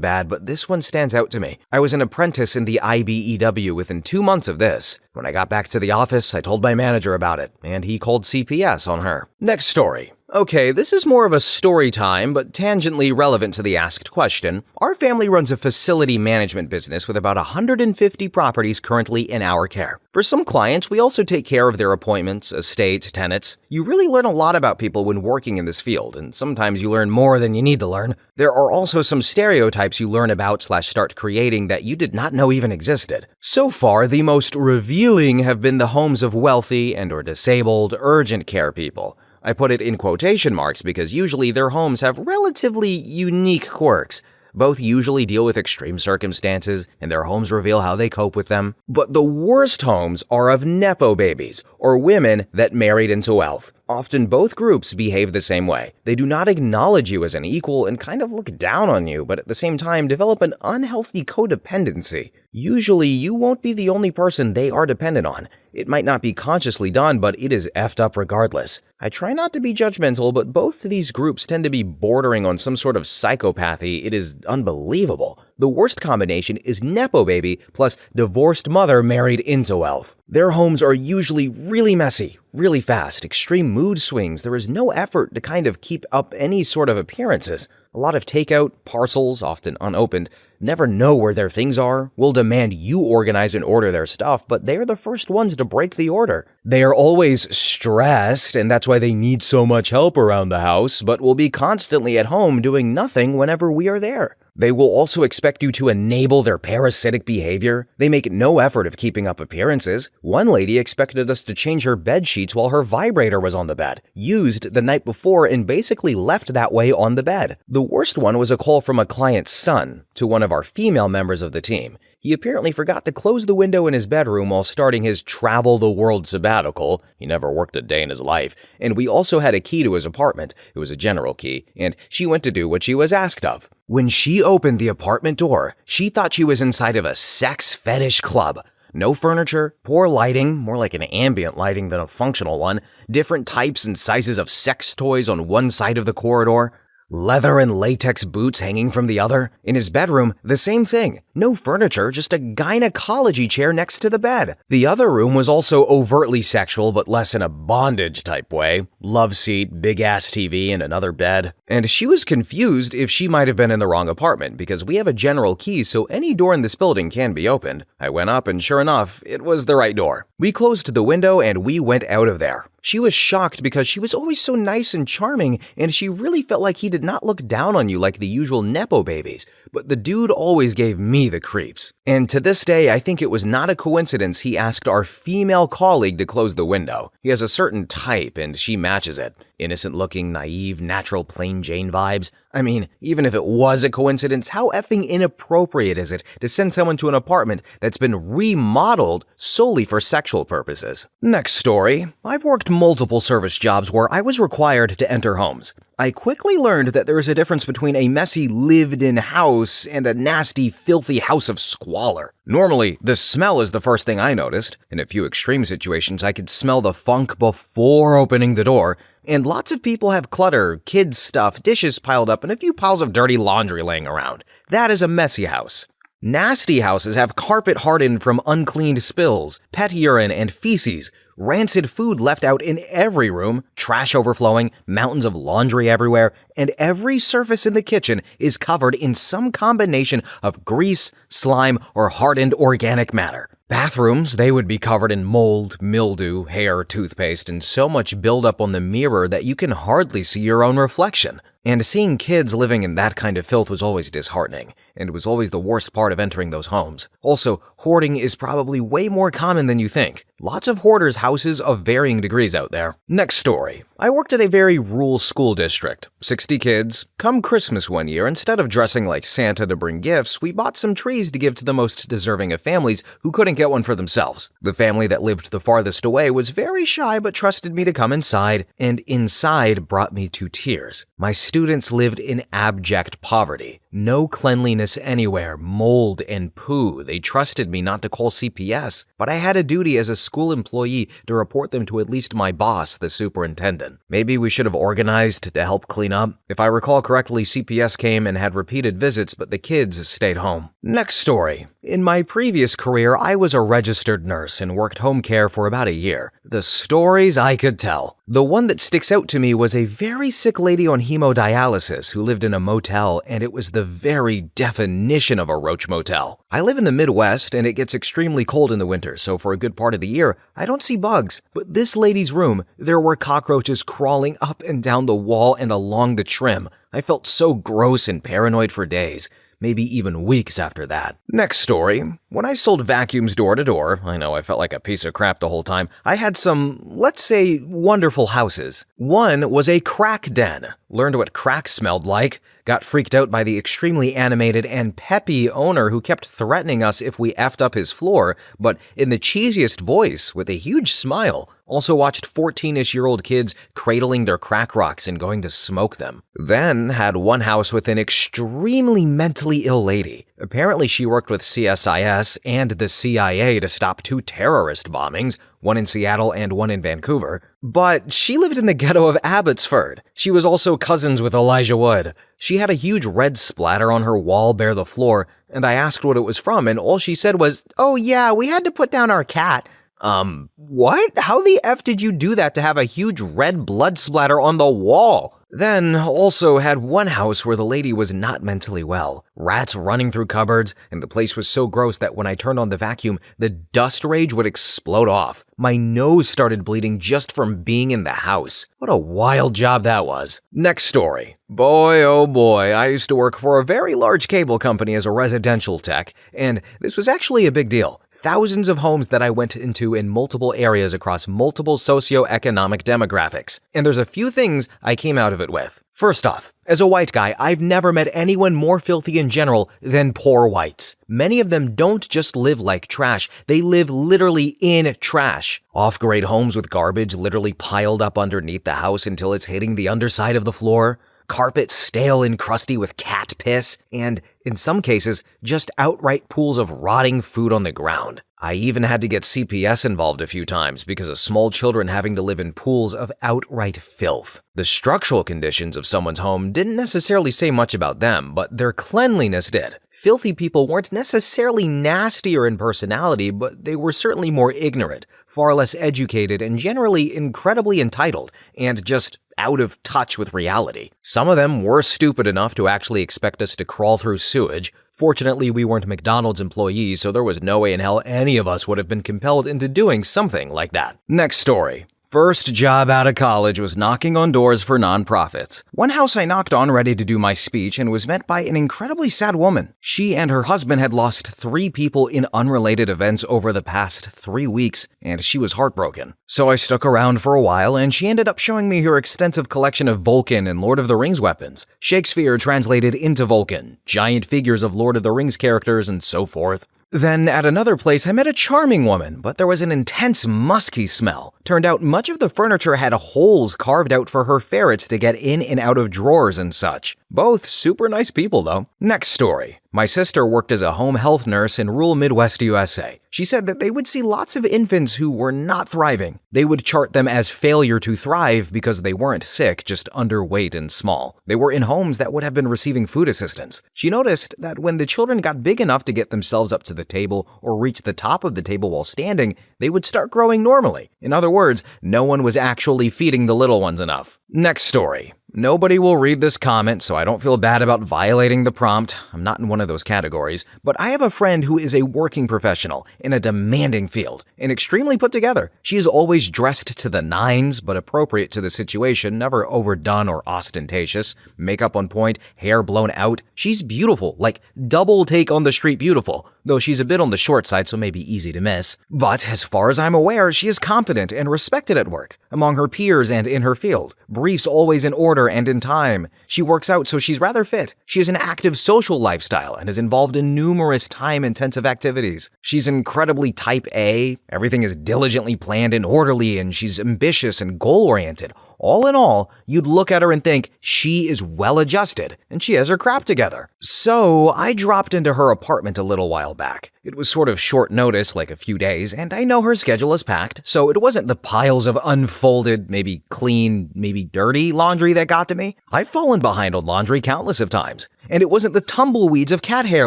bad, but this one stands out to me. I was an apprentice in the IBEW within 2 months of this. When I got back to the office, I told my manager about it, and he called CPS on her. Next story. Okay, this is more of a story time, but tangentially relevant to the asked question. Our family runs a facility management business with about 150 properties currently in our care. For some clients, we also take care of their appointments, estates, tenants. You really learn a lot about people when working in this field, and sometimes you learn more than you need to learn. There are also some stereotypes you learn about/start creating that you did not know even existed. So far, the most revealing have been the homes of wealthy and/or disabled, urgent care people. I put it in quotation marks because usually their homes have relatively unique quirks. Both usually deal with extreme circumstances, and their homes reveal how they cope with them. But the worst homes are of Nepo babies, or women that married into wealth. Often both groups behave the same way. They do not acknowledge you as an equal and kind of look down on you, but at the same time develop an unhealthy codependency. Usually, you won't be the only person they are dependent on. It might not be consciously done, but it is effed up regardless. I try not to be judgmental, but both of these groups tend to be bordering on some sort of psychopathy. It is unbelievable. The worst combination is Nepo baby plus divorced mother married into wealth. Their homes are usually really messy, really fast, extreme mood swings. There is no effort to kind of keep up any sort of appearances. A lot of takeout, parcels, often unopened, never know where their things are, will demand you organize and order their stuff, but they are the first ones to break the order. They are always stressed, and that's why they need so much help around the house, but will be constantly at home doing nothing whenever we are there. They will also expect you to enable their parasitic behavior. They make no effort of keeping up appearances. One lady expected us to change her bed sheets while her vibrator was on the bed, used the night before and basically left that way on the bed. The worst one was a call from a client's son to one of our female members of the team. He apparently forgot to close the window in his bedroom while starting his travel the world sabbatical. He never worked a day in his life. And we also had a key to his apartment. It was a general key, and she went to do what she was asked of. When she opened the apartment door, she thought she was inside of a sex fetish club. No furniture, poor lighting, more like an ambient lighting than a functional one, different types and sizes of sex toys on one side of the corridor, leather and latex boots hanging from the other. In his bedroom, the same thing. No furniture, just a gynecology chair next to the bed. The other room was also overtly sexual, but less in a bondage type way. Love seat, big-ass TV, and another bed. And she was confused if she might have been in the wrong apartment, because we have a general key, so any door in this building can be opened. I went up, and sure enough, it was the right door. We closed the window, and we went out of there. She was shocked because she was always so nice and charming, and she really felt like he did not look down on you like the usual Nepo babies, but the dude always gave me the creeps. And to this day, I think it was not a coincidence he asked our female colleague to close the window. He has a certain type, and she matches it. Innocent-looking, naive, natural plain Jane vibes. I mean, even if it was a coincidence, how effing inappropriate is it to send someone to an apartment that's been remodeled solely for sexual purposes? Next story. I've worked multiple service jobs where I was required to enter homes. I quickly learned that there is a difference between a messy, lived-in house and a nasty, filthy house of squalor. Normally, the smell is the first thing I noticed. In a few extreme situations, I could smell the funk before opening the door. And lots of people have clutter, kids' stuff, dishes piled up, and a few piles of dirty laundry laying around. That is a messy house. Nasty houses have carpet hardened from uncleaned spills, pet urine, and feces, rancid food left out in every room, trash overflowing, mountains of laundry everywhere, and every surface in the kitchen is covered in some combination of grease, slime, or hardened organic matter. Bathrooms, they would be covered in mold, mildew, hair, toothpaste, and so much buildup on the mirror that you can hardly see your own reflection. And seeing kids living in that kind of filth was always disheartening, and it was always the worst part of entering those homes. Also, hoarding is probably way more common than you think. Lots of hoarders' houses of varying degrees out there. Next story. I worked at a very rural school district. 60 kids. Come Christmas one year, instead of dressing like Santa to bring gifts, we bought some trees to give to the most deserving of families who couldn't get one for themselves. The family that lived the farthest away was very shy but trusted me to come inside, and inside brought me to tears. My students lived in abject poverty. No cleanliness anywhere, mold and poo. They trusted me not to call CPS, but I had a duty as a school employee to report them to at least my boss, the superintendent. Maybe we should have organized to help clean up. If I recall correctly, CPS came and had repeated visits, but the kids stayed home. Next story. In my previous career, I was a registered nurse and worked home care for about a year. The stories I could tell. The one that sticks out to me was a very sick lady on hemodialysis who lived in a motel, and it was the very definition of a roach motel. I live in the Midwest, and it gets extremely cold in the winter, so for a good part of the year, I don't see bugs. But this lady's room, there were cockroaches crawling up and down the wall and along the trim. I felt so gross and paranoid for days. Maybe even weeks after that. Next story. When I sold vacuums door to door, I know I felt like a piece of crap the whole time, I had some, let's say, wonderful houses. One was a crack den. Learned what crack smelled like, got freaked out by the extremely animated and peppy owner who kept threatening us if we effed up his floor, but in the cheesiest voice with a huge smile. Also watched 14-ish-year-old kids cradling their crack rocks and going to smoke them. Then had one house with an extremely mentally ill lady. Apparently she worked with CSIS and the CIA to stop 2 terrorist bombings, one in Seattle and one in Vancouver. But she lived in the ghetto of Abbotsford. She was also cousins with Elijah Wood. She had a huge red splatter on her wall bare the floor, and I asked what it was from, and all she said was, "Oh yeah, we had to put down our cat." What? How the F did you do that to have a huge red blood splatter on the wall? Then also had one house where the lady was not mentally well. Rats running through cupboards, and the place was so gross that when I turned on the vacuum, the dust rage would explode off. My nose started bleeding just from being in the house. What a wild job that was. Next story. Boy, oh boy, I used to work for a very large cable company as a residential tech, and this was actually a big deal. Thousands of homes that I went into in multiple areas across multiple socioeconomic demographics. And there's a few things I came out of it with. First off, as a white guy, I've never met anyone more filthy in general than poor whites. Many of them don't just live like trash, they live literally in trash. Off-grade homes with garbage literally piled up underneath the house until it's hitting the underside of the floor. Carpet stale and crusty with cat piss, and, in some cases, just outright pools of rotting food on the ground. I even had to get CPS involved a few times because of small children having to live in pools of outright filth. The structural conditions of someone's home didn't necessarily say much about them, but their cleanliness did. Filthy people weren't necessarily nastier in personality, but they were certainly more ignorant, far less educated, and generally incredibly entitled, and just out of touch with reality. Some of them were stupid enough to actually expect us to crawl through sewage. Fortunately, we weren't McDonald's employees, so there was no way in hell any of us would have been compelled into doing something like that. Next story. First job out of college was knocking on doors for nonprofits. One house I knocked on ready to do my speech and was met by an incredibly sad woman. She and her husband had lost 3 people in unrelated events over the past 3 weeks, and she was heartbroken. So I stuck around for a while, and she ended up showing me her extensive collection of Vulcan and Lord of the Rings weapons, Shakespeare translated into Vulcan, giant figures of Lord of the Rings characters, and so forth. Then at another place, I met a charming woman, but there was an intense musky smell. Turned out much of the furniture had holes carved out for her ferrets to get in and out of drawers and such. Both super nice people, though. Next story. My sister worked as a home health nurse in rural Midwest USA. She said that they would see lots of infants who were not thriving. They would chart them as failure to thrive because they weren't sick, just underweight and small. They were in homes that would have been receiving food assistance. She noticed that when the children got big enough to get themselves up to the table or reach the top of the table while standing, they would start growing normally. In other words, no one was actually feeding the little ones enough. Next story. Nobody will read this comment, so I don't feel bad about violating the prompt. I'm not in one of those categories. But I have a friend who is a working professional in a demanding field and extremely put together. She is always dressed to the nines, but appropriate to the situation, never overdone or ostentatious. Makeup on point, hair blown out. She's beautiful, like double take on the street beautiful, though she's a bit on the short side, so maybe easy to miss. But as far as I'm aware, she is competent and respected at work, among her peers and in her field. Briefs always in order and in time. She works out, so she's rather fit. She has an active social lifestyle and is involved in numerous time-intensive activities. She's incredibly type A, everything is diligently planned and orderly, and she's ambitious and goal-oriented. All in all, you'd look at her and think she is well-adjusted, and she has her crap together. So I dropped into her apartment a little while back. It was sort of short notice, like a few days, and I know her schedule is packed, so it wasn't the piles of unfolded, maybe clean, maybe dirty laundry that got to me. I've fallen behind on laundry countless of times. And it wasn't the tumbleweeds of cat hair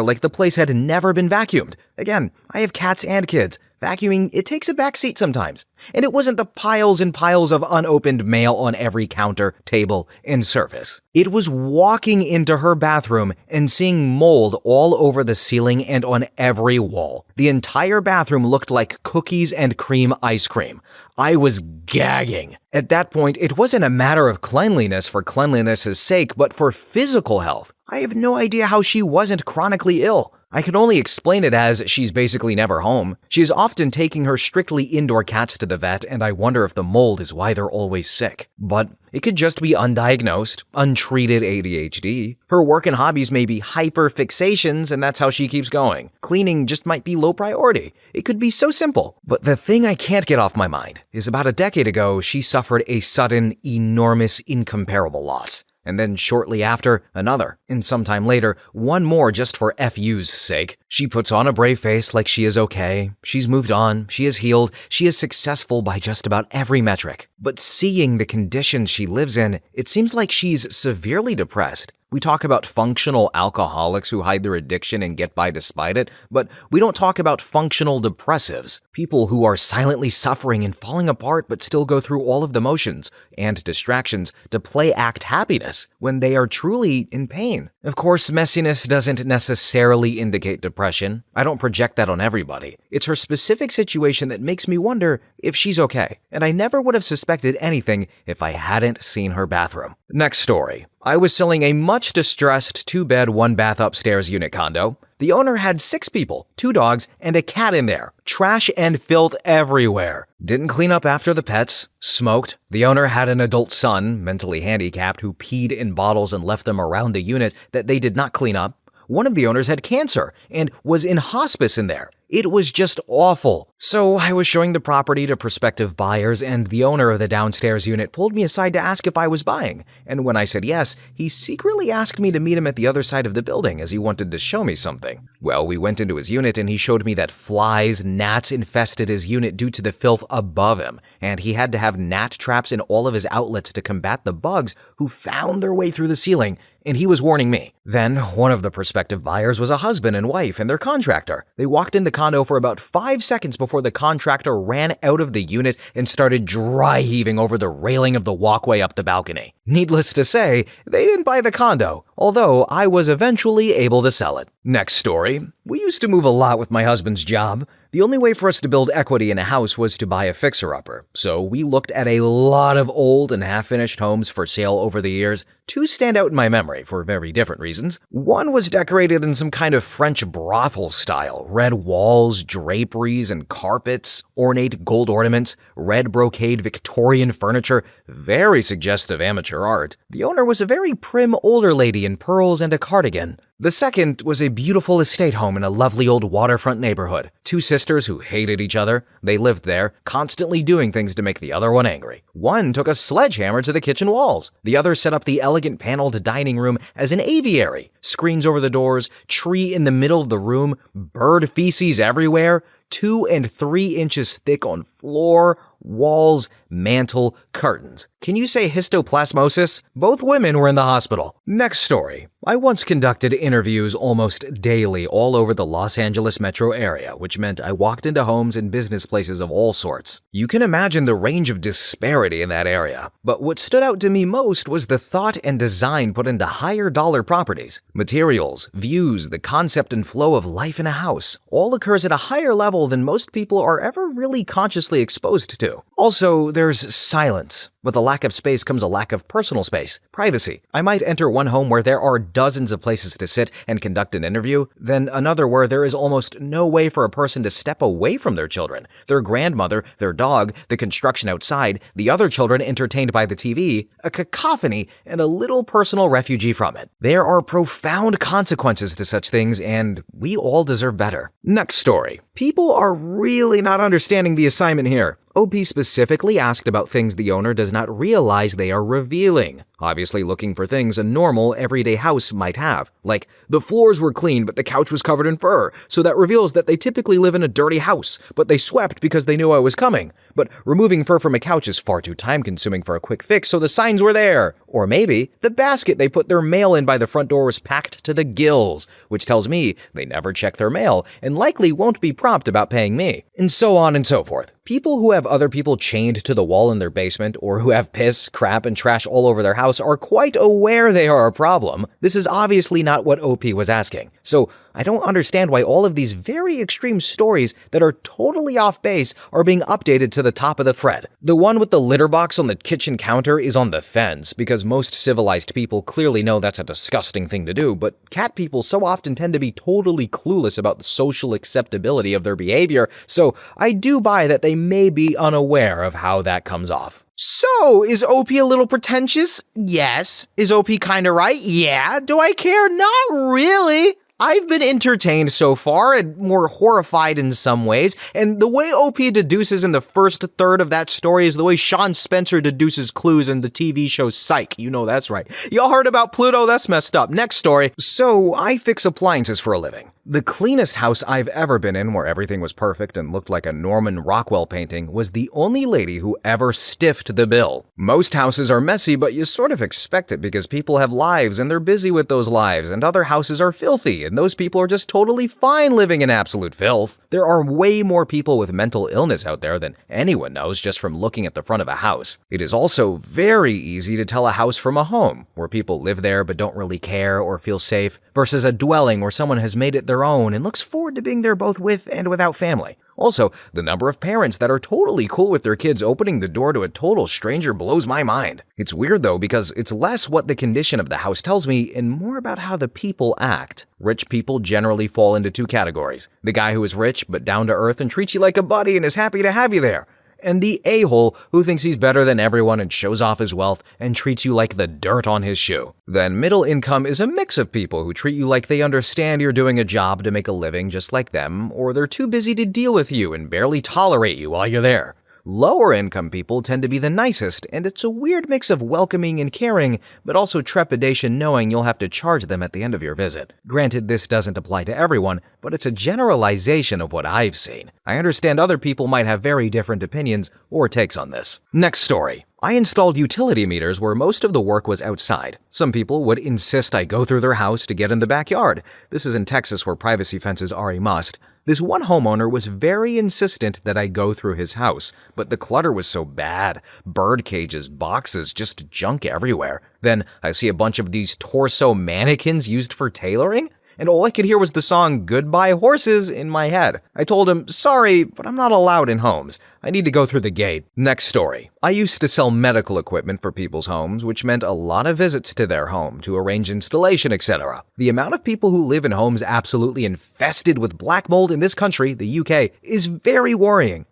like the place had never been vacuumed. Again, I have cats and kids. Vacuuming, it takes a back seat sometimes. And it wasn't the piles and piles of unopened mail on every counter, table, and surface. It was walking into her bathroom and seeing mold all over the ceiling and on every wall. The entire bathroom looked like cookies and cream ice cream. I was gagging. At that point, it wasn't a matter of cleanliness for cleanliness' sake, but for physical health. I have no idea how she wasn't chronically ill. I can only explain it as she's basically never home. She is often taking her strictly indoor cats to the vet, and I wonder if the mold is why they're always sick. But it could just be undiagnosed, untreated ADHD. Her work and hobbies may be hyperfixations, and that's how she keeps going. Cleaning just might be low priority. It could be so simple. But the thing I can't get off my mind is about a decade ago, she suffered a sudden, enormous, incomparable loss. And then shortly after, another. And sometime later, one more just for FU's sake. She puts on a brave face like she is okay. She's moved on. She is healed. She is successful by just about every metric. But seeing the conditions she lives in, it seems like she's severely depressed. We talk about functional alcoholics who hide their addiction and get by despite it, but we don't talk about functional depressives, people who are silently suffering and falling apart but still go through all of the motions and distractions to play act happiness when they are truly in pain. Of course, messiness doesn't necessarily indicate depression. I don't project that on everybody. It's her specific situation that makes me wonder if she's okay, and I never would have suspected anything if I hadn't seen her bathroom. Next story. I was selling a much distressed 2-bed, 1-bath upstairs unit condo. The owner had 6 people, 2 dogs, and a cat in there. Trash and filth everywhere. Didn't clean up after the pets. Smoked. The owner had an adult son, mentally handicapped, who peed in bottles and left them around the unit that they did not clean up. One of the owners had cancer and was in hospice in there. It was just awful. So I was showing the property to prospective buyers, and the owner of the downstairs unit pulled me aside to ask if I was buying. And when I said yes, he secretly asked me to meet him at the other side of the building as he wanted to show me something. Well, we went into his unit and he showed me that flies, gnats infested his unit due to the filth above him, and he had to have gnat traps in all of his outlets to combat the bugs who found their way through the ceiling, and he was warning me. Then, one of the prospective buyers was a husband and wife and their contractor. They walked in the condo for about 5 seconds before the contractor ran out of the unit and started dry heaving over the railing of the walkway up the balcony. Needless to say, they didn't buy the condo, although I was eventually able to sell it. Next story. We used to move a lot with my husband's job. The only way for us to build equity in a house was to buy a fixer-upper, so we looked at a lot of old and half-finished homes for sale over the years. 2 stand out in my memory for very different reasons. One was decorated in some kind of French brothel style, red walls, draperies, and carpets, ornate gold ornaments, red brocade Victorian furniture, very suggestive amateur art. The owner was a very prim older lady in pearls and a cardigan. The second was a beautiful estate home in a lovely old waterfront neighborhood. 2 sisters who hated each other. They lived there, constantly doing things to make the other one angry. One took a sledgehammer to the kitchen walls. The other set up the elegant paneled dining room as an aviary. Screens over the doors, tree in the middle of the room, bird feces everywhere, 2 and 3 inches thick on floor, walls, mantle, curtains. Can you say histoplasmosis? Both women were in the hospital. Next story. I once conducted interviews almost daily all over the Los Angeles metro area, which meant I walked into homes and business places of all sorts. You can imagine the range of disparity in that area. But what stood out to me most was the thought and design put into higher dollar properties. Materials, views, the concept and flow of life in a house all occurs at a higher level than most people are ever really consciously exposed to. Also, there's silence. With a lack of space comes a lack of personal space, privacy. I might enter one home where there are dozens of places to sit and conduct an interview, then another where there is almost no way for a person to step away from their children, their grandmother, their dog, the construction outside, the other children entertained by the TV, a cacophony, and a little personal refugee from it. There are profound consequences to such things, and we all deserve better. Next story. People are really not understanding the assignment here. OP specifically asked about things the owner does not realize they are revealing. Obviously looking for things a normal, everyday house might have. Like, the floors were clean but the couch was covered in fur, so that reveals that they typically live in a dirty house, but they swept because they knew I was coming. But removing fur from a couch is far too time-consuming for a quick fix, so the signs were there. Or maybe the basket they put their mail in by the front door was packed to the gills, which tells me they never check their mail and likely won't be prompt about paying me. And so on and so forth. People who have other people chained to the wall in their basement or who have piss, crap, and trash all over their house are quite aware they are a problem. This is obviously not what OP was asking. So I don't understand why all of these very extreme stories that are totally off base are being updated to the top of the thread. The one with the litter box on the kitchen counter is on the fence, because most civilized people clearly know that's a disgusting thing to do, but cat people so often tend to be totally clueless about the social acceptability of their behavior, so I do buy that they may be unaware of how that comes off. So, is OP a little pretentious? Yes. Is OP kinda right? Yeah. Do I care? Not really. I've been entertained so far and more horrified in some ways, and the way OP deduces in the first third of that story is the way Sean Spencer deduces clues in the TV show Psych. You know that's right. Y'all heard about Pluto? That's messed up. Next story. So, I fix appliances for a living. The cleanest house I've ever been in, where everything was perfect and looked like a Norman Rockwell painting, was the only lady who ever stiffed the bill. Most houses are messy, but you sort of expect it because people have lives and they're busy with those lives, and other houses are filthy, and those people are just totally fine living in absolute filth. There are way more people with mental illness out there than anyone knows just from looking at the front of a house. It is also very easy to tell a house from a home, where people live there but don't really care or feel safe, versus a dwelling where someone has made it their own and looks forward to being there both with and without family. Also, the number of parents that are totally cool with their kids opening the door to a total stranger blows my mind. It's weird though, because it's less what the condition of the house tells me and more about how the people act. Rich people generally fall into two categories: the guy who is rich but down to earth and treats you like a buddy and is happy to have you there, and the a-hole who thinks he's better than everyone and shows off his wealth and treats you like the dirt on his shoe. Then middle income is a mix of people who treat you like they understand you're doing a job to make a living just like them, or they're too busy to deal with you and barely tolerate you while you're there. Lower income people tend to be the nicest, and it's a weird mix of welcoming and caring, but also trepidation knowing you'll have to charge them at the end of your visit. Granted, this doesn't apply to everyone, but it's a generalization of what I've seen. I understand other people might have very different opinions or takes on this. Next story. I installed utility meters where most of the work was outside. Some people would insist I go through their house to get in the backyard. This is in Texas, where privacy fences are a must. This one homeowner was very insistent that I go through his house, but the clutter was so bad. Bird cages, boxes, just junk everywhere. Then I see a bunch of these torso mannequins used for tailoring, and all I could hear was the song "Goodbye Horses" in my head. I told him, sorry, but I'm not allowed in homes. I need to go through the gate. Next story. I used to sell medical equipment for people's homes, which meant a lot of visits to their home to arrange installation, etc. The amount of people who live in homes absolutely infested with black mold in this country, the UK, is very worrying.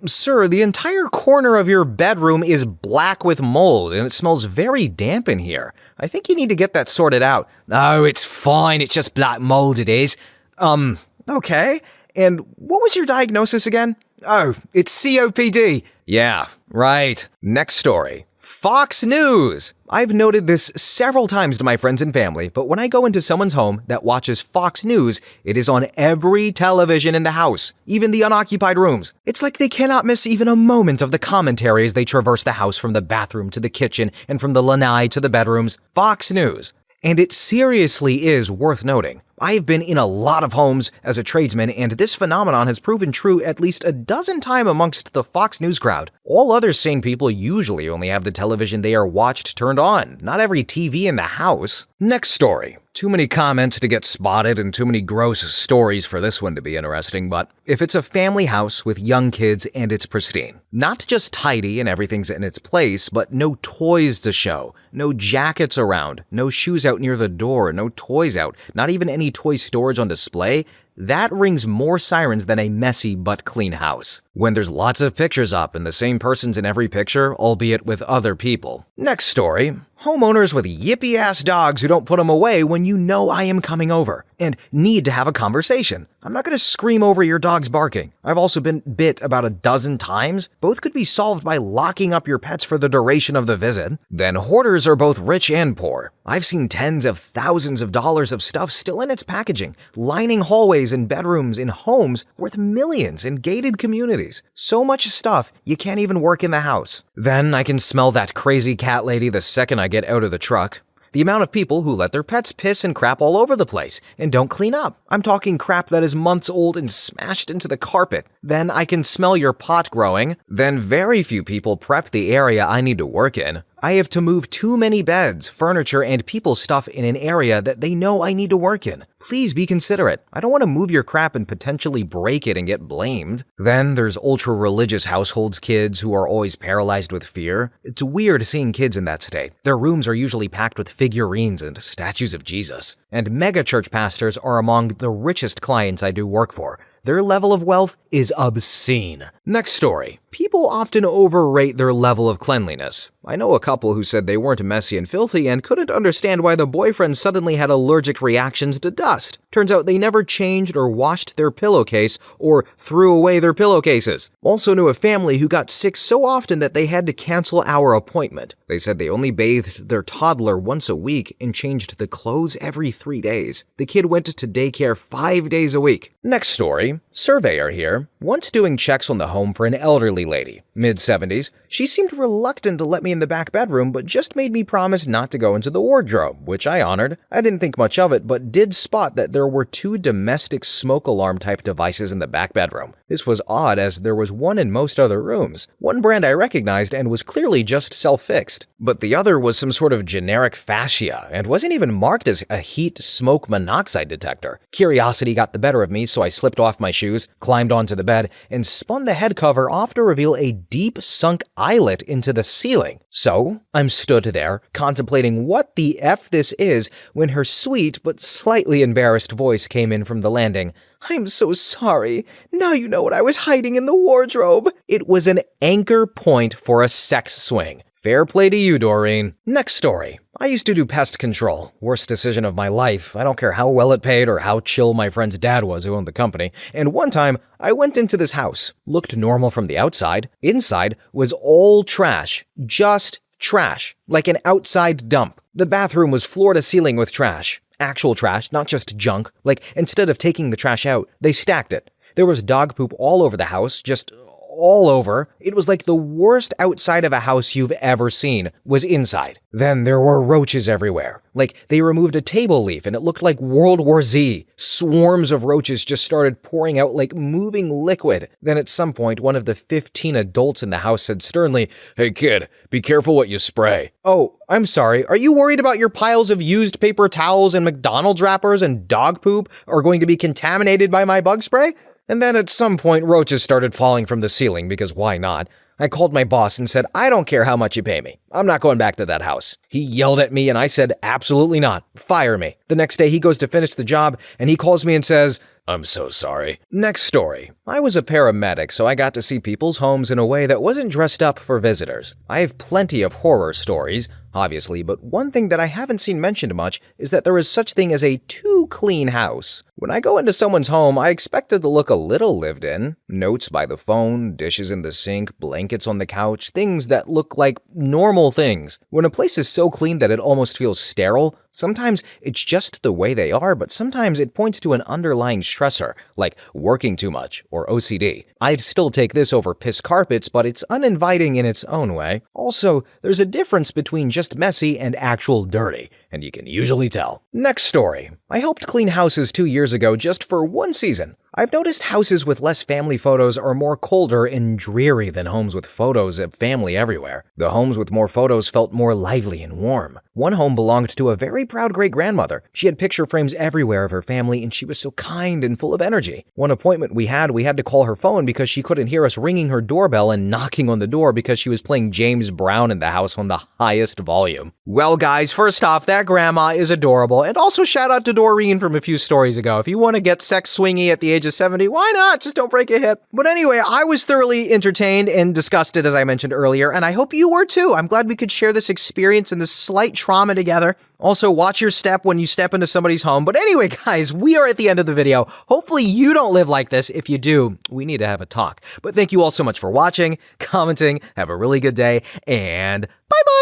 Sir, the entire corner of your bedroom is black with mold, and it smells very damp in here. I think you need to get that sorted out. No, it's fine. It's just black mold, it is. Okay. And what was your diagnosis again? Oh, it's COPD. Yeah, right. Next story. Fox News. I've noted this several times to my friends and family, but when I go into someone's home that watches Fox News, it is on every television in the house, even the unoccupied rooms. It's like they cannot miss even a moment of the commentary as they traverse the house from the bathroom to the kitchen and from the lanai to the bedrooms. Fox News. And it seriously is worth noting. I've been in a lot of homes as a tradesman, and this phenomenon has proven true at least a dozen times amongst the Fox News crowd. All other sane people usually only have the television they are watched turned on, not every TV in the house. Next story. Too many comments to get spotted and too many gross stories for this one to be interesting, but if it's a family house with young kids and it's pristine, not just tidy and everything's in its place, but no toys to show, no jackets around, no shoes out near the door, no toys out, not even any toy storage on display, that rings more sirens than a messy but clean house. When there's lots of pictures up and the same person's in every picture, albeit with other people. Next story. Homeowners with yippy-ass dogs who don't put them away when you know I am coming over and need to have a conversation. I'm not going to scream over your dog's barking. I've also been bit about a dozen times. Both could be solved by locking up your pets for the duration of the visit. Then hoarders are both rich and poor. I've seen tens of thousands of dollars of stuff still in its packaging, lining hallways and bedrooms in homes worth millions in gated communities. So much stuff you can't even work in the house. Then I can smell that crazy cat lady the second I get out of the truck. The amount of people who let their pets piss and crap all over the place and don't clean up. I'm talking crap that is months old and smashed into the carpet. Then I can smell your pot growing. Then very few people prep the area I need to work in. I have to move too many beds, furniture, and people stuff in an area that they know I need to work in. Please be considerate. I don't want to move your crap and potentially break it and get blamed. Then there's ultra-religious households kids who are always paralyzed with fear. It's weird seeing kids in that state. Their rooms are usually packed with figurines and statues of Jesus. And mega-church pastors are among the richest clients I do work for. Their level of wealth is obscene. Next story. People often overrate their level of cleanliness. I know a couple who said they weren't messy and filthy and couldn't understand why the boyfriend suddenly had allergic reactions to dust. Turns out they never changed or washed their pillowcase or threw away their pillowcases. Also knew a family who got sick so often that they had to cancel our appointment. They said they only bathed their toddler once a week and changed the clothes every 3 days. The kid went to daycare 5 days a week. Next story. Surveyor here. Once doing checks on the home for an elderly lady, mid-70s, she seemed reluctant to let me in the back bedroom but just made me promise not to go into the wardrobe, which I honored. I didn't think much of it, but did spot that there were 2 domestic smoke alarm type devices in the back bedroom. This was odd as there was one in most other rooms. One brand I recognized and was clearly just self-fixed, but the other was some sort of generic fascia and wasn't even marked as a heat smoke monoxide detector. Curiosity got the better of me, so I slipped off my shoes, climbed onto the bed, and spun the head cover off to reveal a deep sunk eyelet into the ceiling. So I'm stood there, contemplating what the F this is, when her sweet but slightly embarrassed voice came in from the landing. "I'm so sorry. Now you know what I was hiding in the wardrobe." It was an anchor point for a sex swing. Fair play to you, Doreen. Next story. I used to do pest control. Worst decision of my life. I don't care how well it paid or how chill my friend's dad was who owned the company. And one time, I went into this house. Looked normal from the outside. Inside was all trash. Just trash. Like an outside dump. The bathroom was floor to ceiling with trash. Actual trash, not just junk. Like, instead of taking the trash out, they stacked it. There was dog poop all over the house, just all over. It was like the worst outside of a house you've ever seen was inside. Then there were roaches everywhere. Like they removed a table leaf and it looked like World War Z. Swarms of roaches just started pouring out like moving liquid. Then at some point, one of the 15 adults in the house said sternly, "Hey kid, be careful what you spray." "Oh, I'm sorry. Are you worried about your piles of used paper towels and McDonald's wrappers and dog poop are going to be contaminated by my bug spray?" And then at some point, roaches started falling from the ceiling because why not? I called my boss and said, "I don't care how much you pay me. I'm not going back to that house." He yelled at me and I said, "Absolutely not. Fire me." The next day he goes to finish the job and he calls me and says, "I'm so sorry." Next story. I was a paramedic, so I got to see people's homes in a way that wasn't dressed up for visitors. I have plenty of horror stories, obviously, but one thing that I haven't seen mentioned much is that there is such thing as a too clean house. When I go into someone's home, I expect it to look a little lived in. Notes by the phone, dishes in the sink, blankets on the couch, things that look like normal things. When a place is so clean that it almost feels sterile, sometimes it's just the way they are, but sometimes it points to an underlying stressor, like working too much or OCD. I'd still take this over piss carpets, but it's uninviting in its own way. Also, there's a difference between just messy and actual dirty, and you can usually tell. Next story. I helped clean houses 2 years ago just for one season. I've noticed houses with less family photos are more colder and dreary than homes with photos of family everywhere. The homes with more photos felt more lively and warm. One home belonged to a very proud great-grandmother. She had picture frames everywhere of her family and she was so kind and full of energy. One appointment we had to call her phone because she couldn't hear us ringing her doorbell and knocking on the door because she was playing James Brown in the house on the highest volume. Well guys, first off, that grandma is adorable, and also shout out to Doreen from a few stories ago. If you want to get sex swingy at the age of 70, why not? Just don't break a hip. But anyway, I was thoroughly entertained and disgusted, as I mentioned earlier, and I hope you were too. I'm glad we could share this experience and this slight trauma together. Also, watch your step when you step into somebody's home. But anyway, guys, we are at the end of the video. Hopefully you don't live like this. If you do, we need to have a talk. But thank you all so much for watching, commenting, have a really good day, and bye-bye!